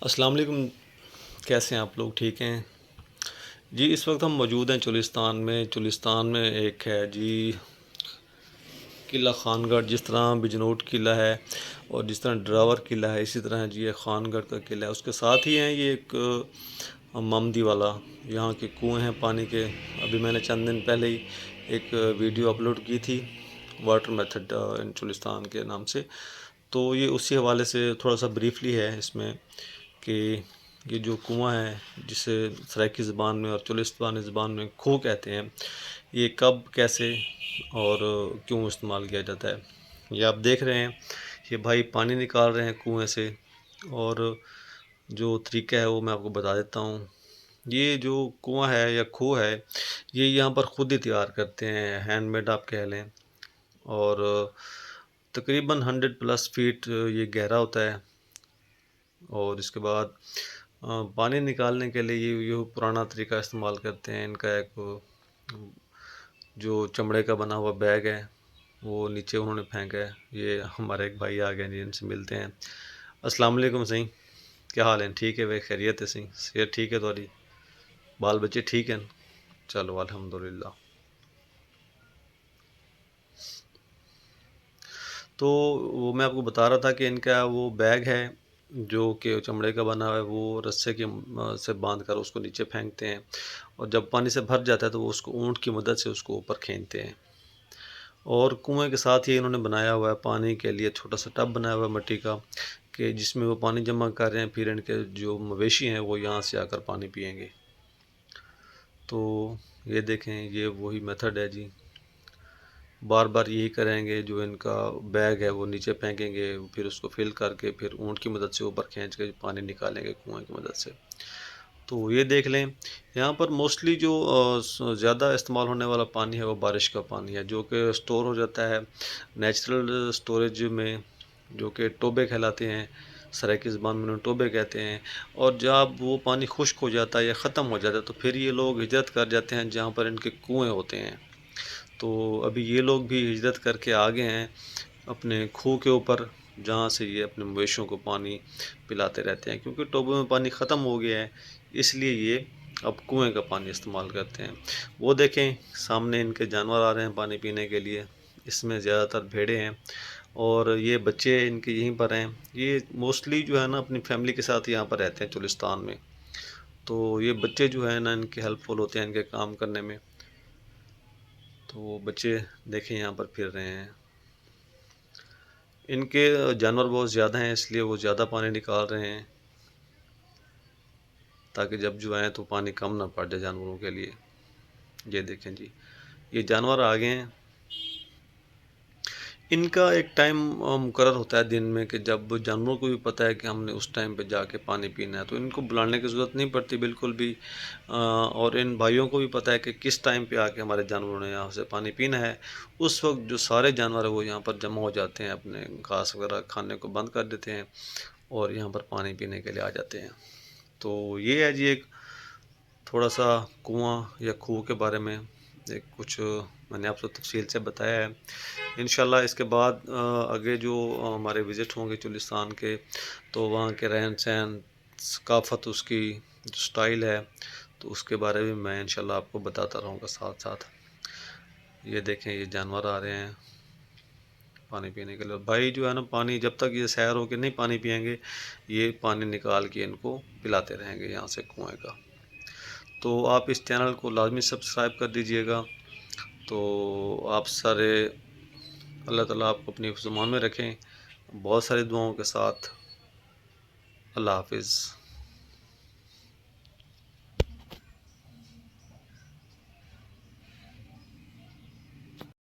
السلام علیکم، کیسے ہیں آپ لوگ؟ ٹھیک ہیں جی؟ اس وقت ہم موجود ہیں چولستان میں ایک ہے جی قلعہ خان گڑھ. جس طرح بجنوٹ قلعہ ہے اور جس طرح ڈراور قلعہ ہے، اسی طرح جی ایک خان گڑھ کا قلعہ ہے. اس کے ساتھ ہی ہیں یہ ایک ممدی والا. یہاں کے کنویں ہیں پانی کے. ابھی میں نے چند دن پہلے ہی ایک ویڈیو اپلوڈ کی تھی واٹر میتھڈ ان چولستان کے نام سے. تو یہ اسی حوالے سے تھوڑا سا بریفلی ہے اس میں کہ یہ جو کنواں ہے جسے سرائیکی زبان میں اور چولستانی زبان میں کھو کہتے ہیں، یہ کب، کیسے اور کیوں استعمال کیا جاتا ہے. یہ آپ دیکھ رہے ہیں، یہ بھائی پانی نکال رہے ہیں کنویں سے، اور جو طریقہ ہے وہ میں آپ کو بتا دیتا ہوں. یہ جو کنواں ہے یا کھو ہے، یہ یہاں پر خود ہی تیار کرتے ہیں، ہینڈ میڈ آپ کہہ لیں. اور تقریباً 100+ فیٹ یہ گہرا ہوتا ہے. اور اس کے بعد پانی نکالنے کے لیے یہ پرانا طریقہ استعمال کرتے ہیں. ان کا ایک جو چمڑے کا بنا ہوا بیگ ہے وہ نیچے انہوں نے پھینکا ہے. یہ ہمارے ایک بھائی آ گئے جی، ان سے ملتے ہیں. السلام علیکم سہیں، کیا حال ہیں؟ ٹھیک ہے بھائی؟ خیریت ہے سہیں؟ صحت ٹھیک ہے تھوڑی؟ بال بچے ٹھیک ہیں؟ چلو الحمدللہ. تو وہ میں آپ کو بتا رہا تھا کہ ان کا وہ بیگ ہے جو کہ چمڑے کا بنا ہوا ہے، وہ رسے کے سے باندھ کر اس کو نیچے پھینکتے ہیں، اور جب پانی سے بھر جاتا ہے تو وہ اس کو اونٹ کی مدد سے اس کو اوپر کھینچتے ہیں. اور کنویں کے ساتھ ہی انہوں نے بنایا ہوا ہے پانی کے لیے چھوٹا سا ٹب بنایا ہوا ہے مٹی کا، کہ جس میں وہ پانی جمع کر رہے ہیں. پھر ان کے جو مویشی ہیں وہ یہاں سے آ کر پانی پئیں گے. تو یہ دیکھیں، یہ وہی میتھڈ ہے جی. بار بار یہی کریں گے. جو ان کا بیگ ہے وہ نیچے پھینکیں گے، پھر اس کو فل کر کے پھر اونٹ کی مدد سے اوپر کھینچ کے پانی نکالیں گے کنویں کی مدد سے. تو یہ دیکھ لیں، یہاں پر موسٹلی جو زیادہ استعمال ہونے والا پانی ہے وہ بارش کا پانی ہے، جو کہ سٹور ہو جاتا ہے نیچرل سٹوریج میں، جو کہ ٹوبے کہلاتے ہیں. سرائیکی زبان میں انہیں ٹوبے کہتے ہیں. اور جب وہ پانی خشک ہو جاتا ہے یا ختم ہو جاتا ہے تو پھر یہ لوگ ہجرت کر جاتے ہیں جہاں پر ان کے کنویں ہوتے ہیں. تو ابھی یہ لوگ بھی ہجرت کر کے آگے ہیں اپنے کھو کے اوپر، جہاں سے یہ اپنے مویشیوں کو پانی پلاتے رہتے ہیں. کیونکہ ٹوبوں میں پانی ختم ہو گیا ہے، اس لیے یہ اب کنویں کا پانی استعمال کرتے ہیں. وہ دیکھیں سامنے ان کے جانور آ رہے ہیں پانی پینے کے لیے. اس میں زیادہ تر بھیڑیں ہیں، اور یہ بچے ان کے یہیں پر ہیں. یہ موسٹلی جو ہے نا اپنی فیملی کے ساتھ یہاں پر رہتے ہیں چولستان میں. تو یہ بچے جو ہیں نا ان کے ہیلپ فل ہوتے ہیں ان کے کام کرنے میں. تو وہ بچے دیکھیں یہاں پر پھر رہے ہیں. ان کے جانور بہت زیادہ ہیں، اس لیے وہ زیادہ پانی نکال رہے ہیں، تاکہ جب جو آئیں تو پانی کم نہ پڑ جائے جانوروں کے لیے. یہ دیکھیں جی، یہ جانور آگے ہیں. ان کا ایک ٹائم مقرر ہوتا ہے دن میں کہ جب جانوروں کو بھی پتہ ہے کہ ہم نے اس ٹائم پہ جا کے پانی پینا ہے، تو ان کو بلانے کی ضرورت نہیں پڑتی بالکل بھی. اور ان بھائیوں کو بھی پتہ ہے کہ کس ٹائم پہ آ کے ہمارے جانوروں نے یہاں سے پانی پینا ہے. اس وقت جو سارے جانور ہیں وہ یہاں پر جمع ہو جاتے ہیں، اپنے گھاس وغیرہ کھانے کو بند کر دیتے ہیں اور یہاں پر پانی پینے کے لیے آ جاتے ہیں. تو یہ ہے جی ایک تھوڑا سا کنواں یا کھو کے بارے میں ایک کچھ میں نے آپ کو تفصیل سے بتایا ہے. انشاءاللہ اس کے بعد آگے جو ہمارے وزٹ ہوں گے چولستان کے، تو وہاں کے رہن سہن، ثقافت، اس کی جو سٹائل ہے، تو اس کے بارے میں انشاءاللہ آپ کو بتاتا رہوں گا ساتھ ساتھ. یہ دیکھیں یہ جانور آ رہے ہیں پانی پینے کے لیے. بھائی جو ہے نا پانی جب تک یہ سیر ہو کے نہیں پانی پئیں گے، یہ پانی نکال کے ان کو پلاتے رہیں گے یہاں سے کنویں کا. تو آپ اس چینل کو لازمی سبسکرائب کر دیجئے گا. تو آپ سارے، اللہ تعالیٰ آپ کو اپنی حفظ و امان میں رکھیں. بہت ساری دعاؤں کے ساتھ. اللہ حافظ.